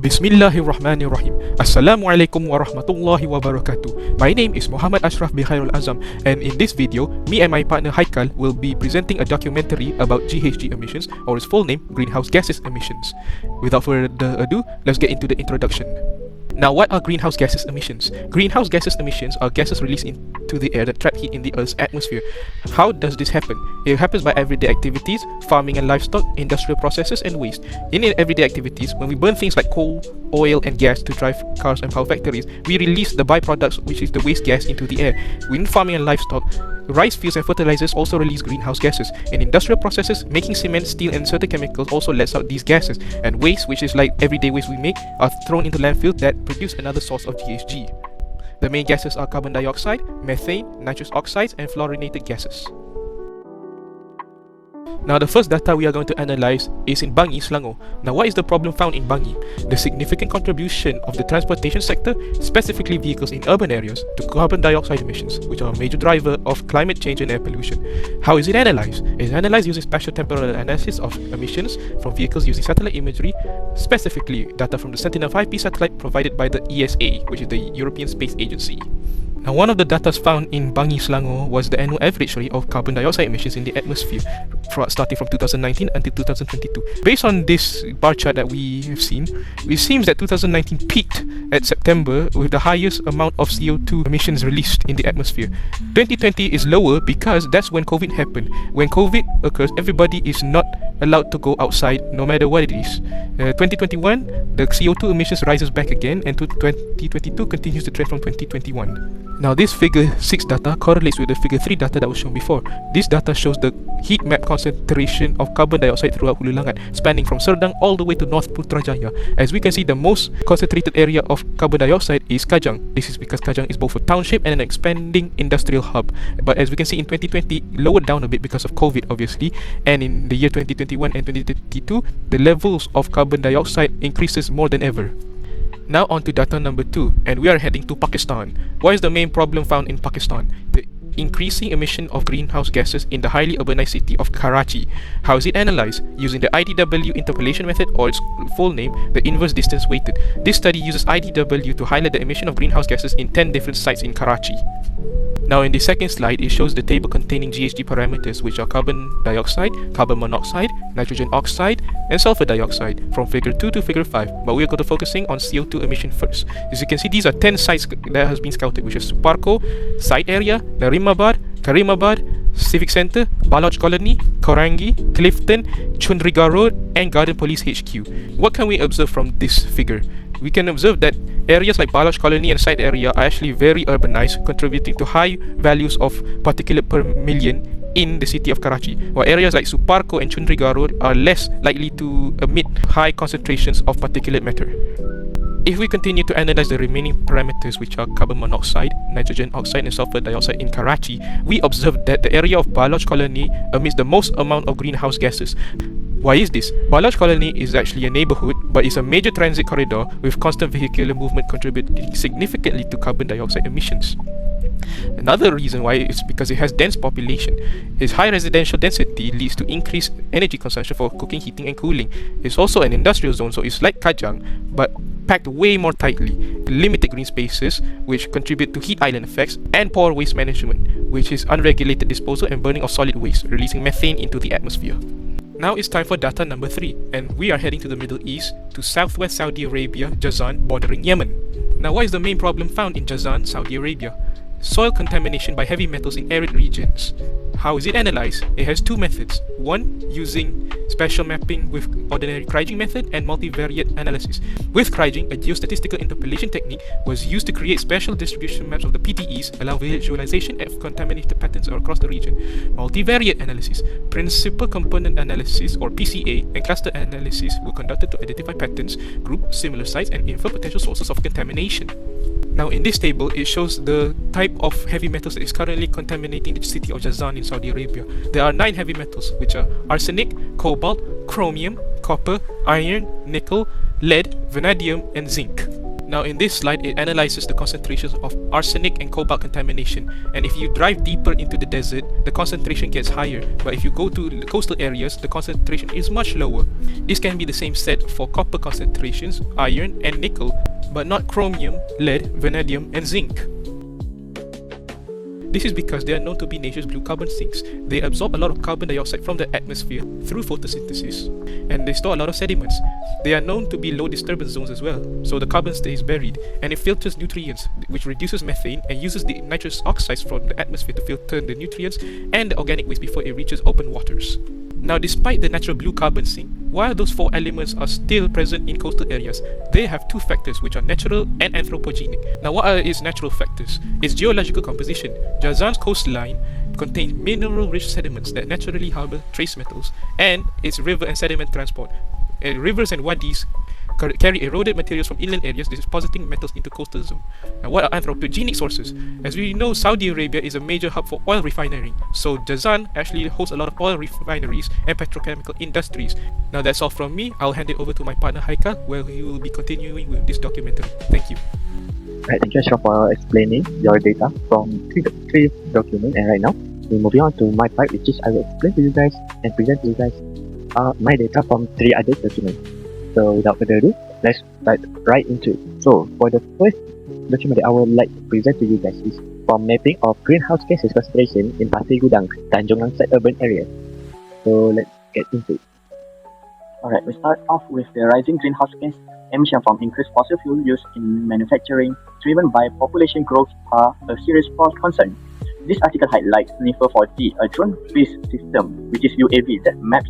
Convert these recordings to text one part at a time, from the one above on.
Bismillahirrahmanirrahim. Assalamualaikum warahmatullahi wabarakatuh. My name is Muhammad Ashraf bin Khairul Azam, and in this video, me and my partner Haikal will be presenting a documentary about GHG emissions, or its full name, greenhouse gases emissions. Without further ado, let's get into the introduction. Now, what are greenhouse gases emissions? Greenhouse gases emissions are gases released into the air that trap heat in the Earth's atmosphere. How does this happen? It happens by everyday activities, farming and livestock, industrial processes, and waste. In everyday activities, when we burn things like coal, oil, and gas to drive cars and power factories, we release the byproducts, which is the waste gas, into the air. Within farming and livestock, rice fields and fertilizers also release greenhouse gases. In industrial processes, making cement, steel, and certain chemicals also lets out these gases. And waste, which is like everyday waste we make, are thrown into landfill that produce another source of GHG. The main gases are carbon dioxide, methane, nitrous oxides, and fluorinated gases. Now, the first data we are going to analyze is in Bangi, Selangor. Now, what is the problem found in Bangi? The significant contribution of the transportation sector, specifically vehicles in urban areas, to carbon dioxide emissions, which are a major driver of climate change and air pollution. How is it analyzed? It is analyzed using spatial temporal analysis of emissions from vehicles using satellite imagery, specifically data from the Sentinel-5P satellite provided by the ESA, which is the European Space Agency. Now, one of the data found in Bangi, Selangor was the annual average rate of carbon dioxide emissions in the atmosphere starting from 2019 until 2022. Based on this bar chart that we have seen, it seems that 2019 peaked at September with the highest amount of CO2 emissions released in the atmosphere. 2020 is lower because that's when COVID happened. When COVID occurs, everybody is not allowed to go outside no matter what it is. 2021, the CO2 emissions rises back again, and 2022 continues to trend from 2021. Now, this figure 6 data correlates with the figure 3 data that was shown before. This data shows the heat map concentration of carbon dioxide throughout Hulu Langat, spanning from Serdang all the way to North Putrajaya. As we can see, the most concentrated area of carbon dioxide is Kajang. This is because Kajang is both a township and an expanding industrial hub. But as we can see in 2020, lowered down a bit because of COVID, obviously, and in the year 2021 and 2022, the levels of carbon dioxide increases more than ever. Now on to data number 2, and we are heading to Pakistan. What is the main problem found in Pakistan? The increasing emission of greenhouse gases in the highly urbanized city of Karachi. How is it analyzed? Using the IDW interpolation method, or its full name, the inverse distance weighted. This study uses IDW to highlight the emission of greenhouse gases in 10 different sites in Karachi. Now, in the second slide, it shows the table containing GHG parameters, which are carbon dioxide, carbon monoxide, nitrogen oxide, and sulfur dioxide, from figure 2 to figure 5, but we are going to focusing on CO2 emission first. As you can see, these are 10 sites that has been scouted, which is Suparko, Site Area, Narimabad, Karimabad, Civic Centre, Baloch Colony, Korangi, Clifton, Chundriga Road, and Garden Police HQ. What can we observe from this figure? We can observe that areas like Baloch Colony and Site Area are actually very urbanized, contributing to high values of particulate per million in the city of Karachi, while areas like Suparko and Chundriga Road are less likely to emit high concentrations of particulate matter. If we continue to analyze the remaining parameters, which are carbon monoxide, nitrogen oxide, and sulfur dioxide in Karachi, we observe that the area of Baloch Colony emits the most amount of greenhouse gases. Why is this? Baloch Colony is actually a neighborhood, but it's a major transit corridor with constant vehicular movement contributing significantly to carbon dioxide emissions. Another reason why is because it has dense population. Its high residential density leads to increased energy consumption for cooking, heating, and cooling. It's also an industrial zone, so it's like Kajang, but packed way more tightly. Limited green spaces, which contribute to heat island effects, and poor waste management, which is unregulated disposal and burning of solid waste, releasing methane into the atmosphere. Now it's time for data number 3, and we are heading to the Middle East, to southwest Saudi Arabia, Jazan, bordering Yemen. Now, what is the main problem found in Jazan, Saudi Arabia? Soil contamination by heavy metals in arid regions. How is it analyzed? It has 2 methods. One, using spatial mapping with ordinary Kriging method, and multivariate analysis. With Kriging, a geostatistical interpolation technique was used to create spatial distribution maps of the PTEs, allow visualization of contaminated patterns across the region. Multivariate analysis, principal component analysis, or PCA, and cluster analysis were conducted to identify patterns, group similar sites, and infer potential sources of contamination. Now, in this table, it shows the type of heavy metals that is currently contaminating the city of Jazan in Saudi Arabia. There are 9 heavy metals, which are arsenic, cobalt, chromium, copper, iron, nickel, lead, vanadium, and zinc. Now in this slide, it analyzes the concentrations of arsenic and cobalt contamination, and if you drive deeper into the desert, the concentration gets higher, but if you go to the coastal areas, the concentration is much lower. This can be the same said for copper concentrations, iron and nickel, but not chromium, lead, vanadium and zinc. This is because they are known to be nature's blue carbon sinks. They absorb a lot of carbon dioxide from the atmosphere through photosynthesis, and they store a lot of sediments. They are known to be low disturbance zones as well, so the carbon stays buried, and it filters nutrients, which reduces methane and uses the nitrous oxides from the atmosphere to filter the nutrients and the organic waste before it reaches open waters. Now, despite the natural blue carbon sink, while those four elements are still present in coastal areas, they have two factors which are natural and anthropogenic. Now, what are its natural factors? Its geological composition. Jazan's coastline contains mineral-rich sediments that naturally harbor trace metals, and its river and sediment transport. Rivers and wadis carry eroded materials from inland areas depositing metals into coastal zone. Now, what are anthropogenic sources? As we know, Saudi Arabia is a major hub for oil refining, so Jazan actually holds a lot of oil refineries and petrochemical industries. Now that's all from me. I'll hand it over to my partner Haikal, where he will be continuing with this documentary. Thank you. Right, thank you Ashraf for explaining your data from three documents, and right now we're moving on to my part, which is I will explain to you guys and present to you guys my data from three other documents. So without further ado, let's dive right into it. So for the first document that I would like to present to you guys is from mapping of greenhouse gases concentration in Pasir Gudang, Tanjung Langsat urban area. So let's get into it. Alright, we start off with the rising greenhouse gas emission from increased fossil fuel use in manufacturing driven by population growth are a serious concern. This article highlights NIFA 40, a drone-based system which is UAV that maps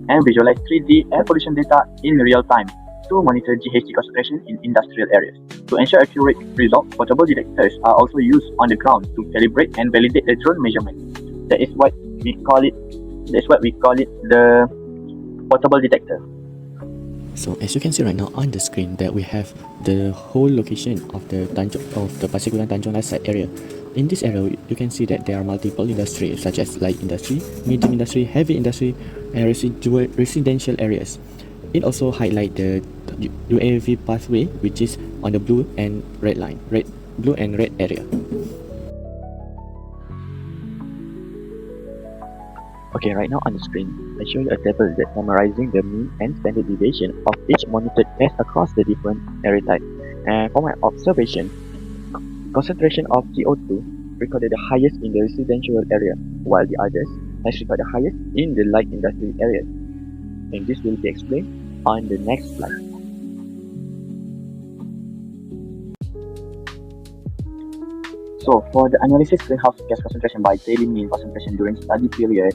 and visualize 3D air pollution data in real time to monitor GHG concentration in industrial areas. To ensure accurate results, portable detectors are also used on the ground to calibrate and validate the drone measurement. That is what we call it the portable detector. So as you can see right now on the screen that we have the whole location of the Pasir Gudang Tanjung Langsat area. In this area, you can see that there are multiple industries such as light industry, medium industry, heavy industry, and residential areas. It also highlights the UAV pathway, which is on the blue and red line, blue and red area. Okay, right now on the screen, I show you a table that summarizing the mean and standard deviation of each monitored gas across the different area types. And for my observation, concentration of CO2 recorded the highest in the residential area, while the others has recorded the highest in the light industry area. And this will be explained on the next slide. So for the analysis greenhouse gas concentration by daily mean concentration during study period,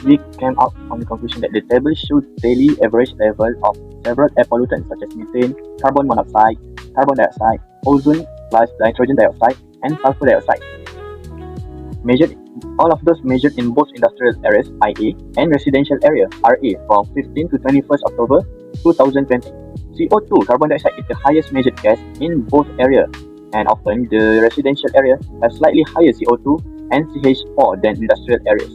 we came up on the conclusion that the table shows daily average level of several air pollutants such as methane, carbon monoxide, carbon dioxide, ozone plus nitrogen dioxide, and sulfur dioxide. All of those measured in both industrial areas IA and residential area RA from 15 to 21st October 2020. CO2, carbon dioxide, is the highest measured gas in both areas, and often the residential area have slightly higher CO2 and CH4 than industrial areas.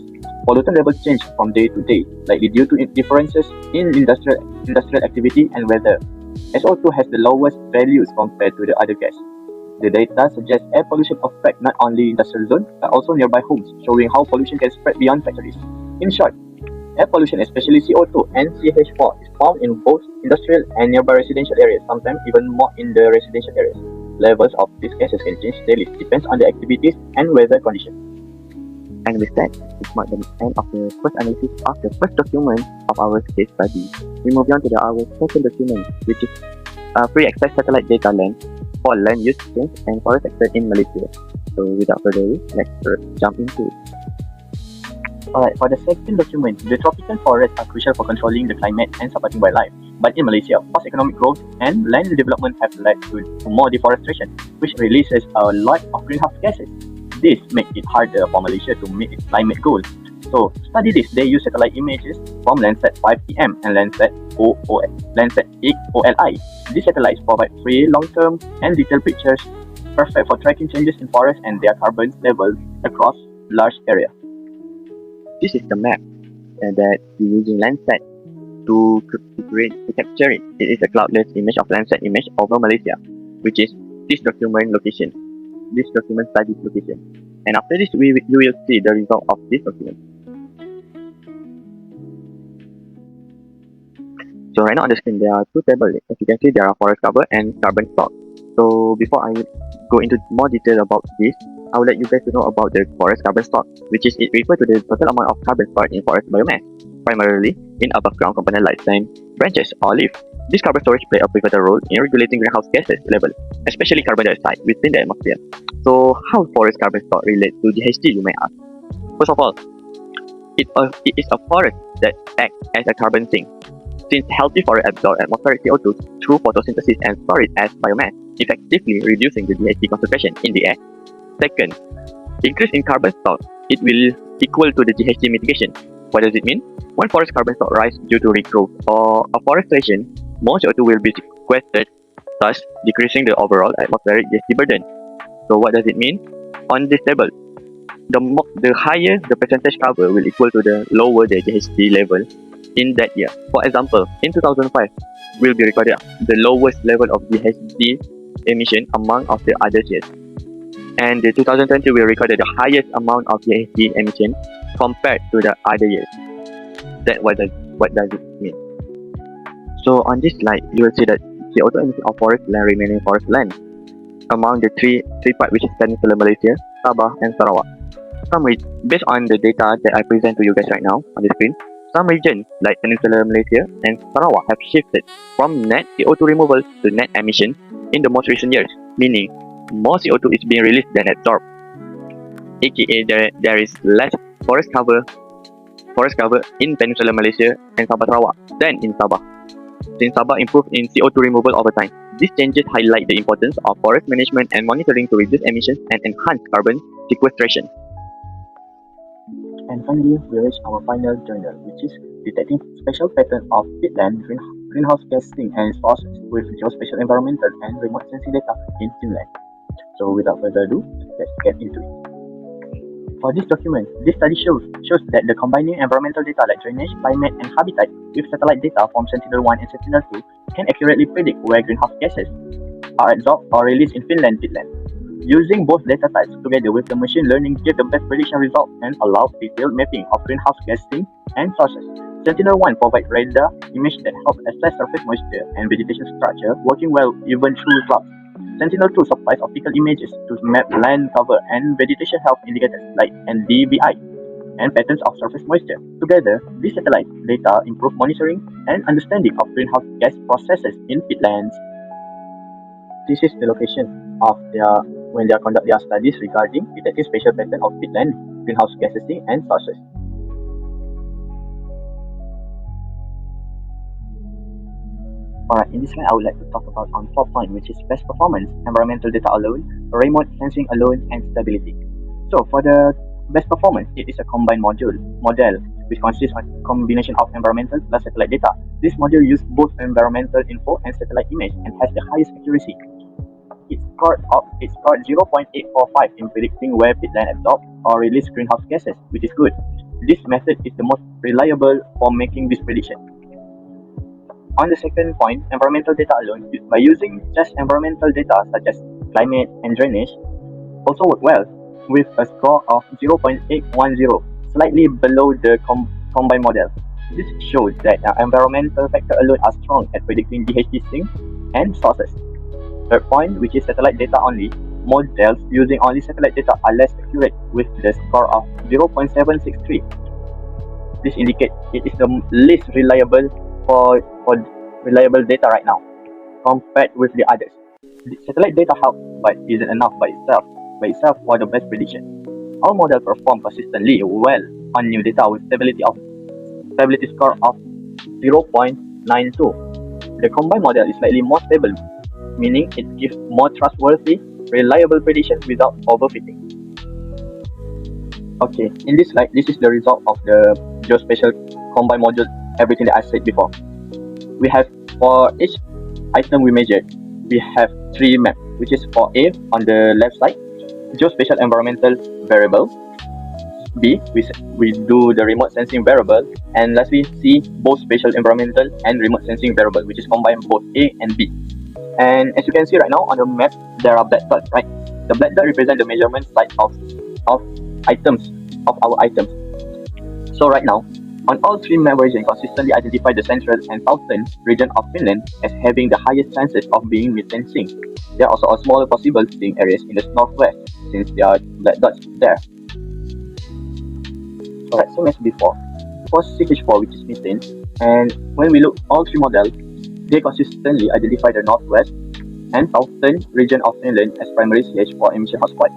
Pollutant levels change from day to day, likely due to differences in industrial activity and weather. SO2 has the lowest values compared to the other gas. The data suggests air pollution affects not only industrial zones but also nearby homes, showing how pollution can spread beyond factories. In short, air pollution, especially CO2 and CH4, is found in both industrial and nearby residential areas, sometimes even more in the residential areas. Levels of these gases can change daily, depends on the activities and weather conditions. And with that, it's marked the end of the first analysis of the first document of our case study. We move on to our second document, which is free access satellite data lens for land use change and forest sector in Malaysia. So without further ado, let's jump into it. Alright, for the second document, the tropical forests are crucial for controlling the climate and supporting wildlife. But in Malaysia, fast economic growth and land development have led to more deforestation, which releases a lot of greenhouse gases. This makes it harder for Malaysia to meet its climate goals. So, to study this, they use satellite images from Landsat 5EM and Landsat 8OLI. These satellites provide free, long-term, and detailed pictures, perfect for tracking changes in forests and their carbon levels across large areas. This is the map that we're using Landsat to capture it. It is a cloudless image of Landsat image over Malaysia. which is this document location, this document studies location. And after this, you will see the result of this document. So right now on the screen, there are two tables. As you can see, there are forest cover and carbon stock. So before I go into more detail about this, I would like you guys to know about the forest carbon stock, which is it refers to the total amount of carbon stored in forest biomass, primarily in above ground component like stem, branches, or leaf. This carbon storage play a pivotal role in regulating greenhouse gases level, especially carbon dioxide within the atmosphere. So how forest carbon stock relates to GHG, you may ask? First of all, it is a forest that acts as a carbon sink. Since healthy forest absorb atmospheric CO2 through photosynthesis and store it as biomass, effectively reducing the GHG concentration in the air. Second, increase in carbon stock, it will equal to the GHG mitigation. What does it mean? When forest carbon stock rise due to regrowth or afforestation, more CO2 will be sequestered, thus decreasing the overall atmospheric GHG burden. So what does it mean? On this table, the higher the percentage cover will equal to the lower the GHG level in that year. For example, in 2005, will be recorded the lowest level of GHG emission among of the other years. And the 2020 will record the highest amount of GHG emission compared to the other years. That what does it mean? So on this slide, you will see that CO2 emission of forest land remaining forest land among the three parts, which is Peninsular Malaysia, Sabah, and Sarawak. Based on the data that I present to you guys right now on the screen, some regions like Peninsular Malaysia and Sarawak have shifted from net CO2 removal to net emission in the most recent years, meaning more CO2 is being released than absorbed, aka there is less forest cover in Peninsular Malaysia and Sabah Sarawak than in Sabah. Since Sabah improved in CO2 removal over time, these changes highlight the importance of forest management and monitoring to reduce emissions and enhance carbon sequestration. And finally, we reach our final journal, which is detecting special pattern of peatland greenhouse gas sink and sources with geospatial environmental and remote sensing data in Finland. So without further ado, let's get into it. For this document, this study shows that the combining environmental data like drainage, climate, and habitat with satellite data from Sentinel-1 and Sentinel-2 can accurately predict where greenhouse gases are absorbed or released in Finland peatland. Using both data types together with the machine learning give the best prediction result and allow detailed mapping of greenhouse gas sinks and sources. Sentinel-1 provides radar image that help assess surface moisture and vegetation structure, working well even through clouds. Sentinel-2 supplies optical images to map land cover and vegetation health indicators like NDVI and patterns of surface moisture. Together, these satellite data improve monitoring and understanding of greenhouse gas processes in peatlands. This is the location of when they conduct their studies regarding detecting spatial pattern of peatland greenhouse gases and sources. Alright, in this slide I would like to talk about on 4 points, which is best performance, environmental data alone, remote sensing alone, and stability. So for the best performance, it is a combined model which consists of a combination of environmental plus satellite data. This module uses both environmental info and satellite image and has the highest accuracy. It scored 0.845 in predicting where peatland absorb or release greenhouse gases, which is good. This method is the most reliable for making this prediction. On the second point, environmental data alone, by using just environmental data such as climate and drainage, also work well with a score of 0.810, slightly below the combined model. This shows that environmental factor alone are strong at predicting GHG sinks and sources. Third point, which is satellite data only, models using only satellite data are less accurate with the score of 0.763. This indicates it is the least reliable for reliable data right now compared with the others. The satellite data helps but isn't enough by itself for the best prediction. Our model perform consistently well on new data with stability score of 0.92. The combined model is slightly more stable, meaning it gives more trustworthy, reliable prediction without overfitting. Okay, in this slide, this is the result of the geospatial combined module, everything that I said before. We have, for each item we measured, we have 3 maps, which is for A on the left side, geospatial environmental variable. B, we do the remote sensing variable, and lastly C, both spatial environmental and remote sensing variable, which is combined both A and B. And as you can see right now on the map, there are black dots, right? The black dot represent the measurement site of items, of our items. So right now, on all three map regions consistently identify the central and southern region of Finland as having the highest chances of being methane sink. There are also a smaller possible sink areas in the northwest since there are black dots there. Alright, same as before. For CH4, which is methane, and when we look all three models, they consistently identify the northwest and southern region of Finland as primary CH4 emission hotspot.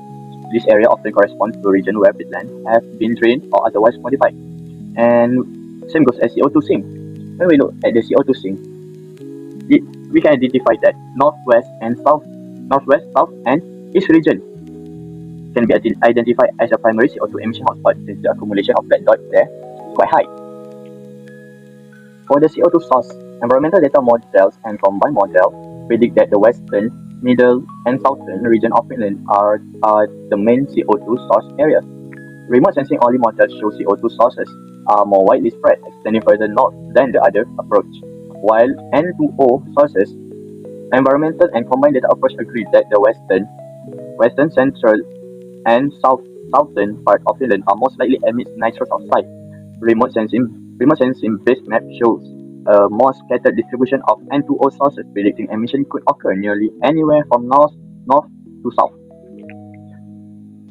This area often corresponds to a region where peatlands have been drained or otherwise modified. And same goes as CO2 sink. When we look at the CO2 sink, we can identify that northwest, south, and east region can be identified as a primary CO2 emission hotspot since the accumulation of black dots there is quite high. For the CO2 source, environmental data models and combined model predict that the western, middle, and southern region of Finland are the main CO2 source areas. Remote sensing only models show CO2 sources are more widely spread, extending further north than the other approach. While N2O sources, environmental and combined data approach agree that the western, central, and southern part of Finland are most likely emits nitrous oxide. Remote sensing based map shows a more scattered distribution of N2O sources, predicting emission could occur nearly anywhere from north to south.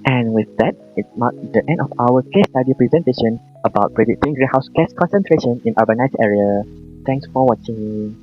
And with that, it marks the end of our case study presentation about predicting greenhouse gas concentration in urbanized area. Thanks for watching.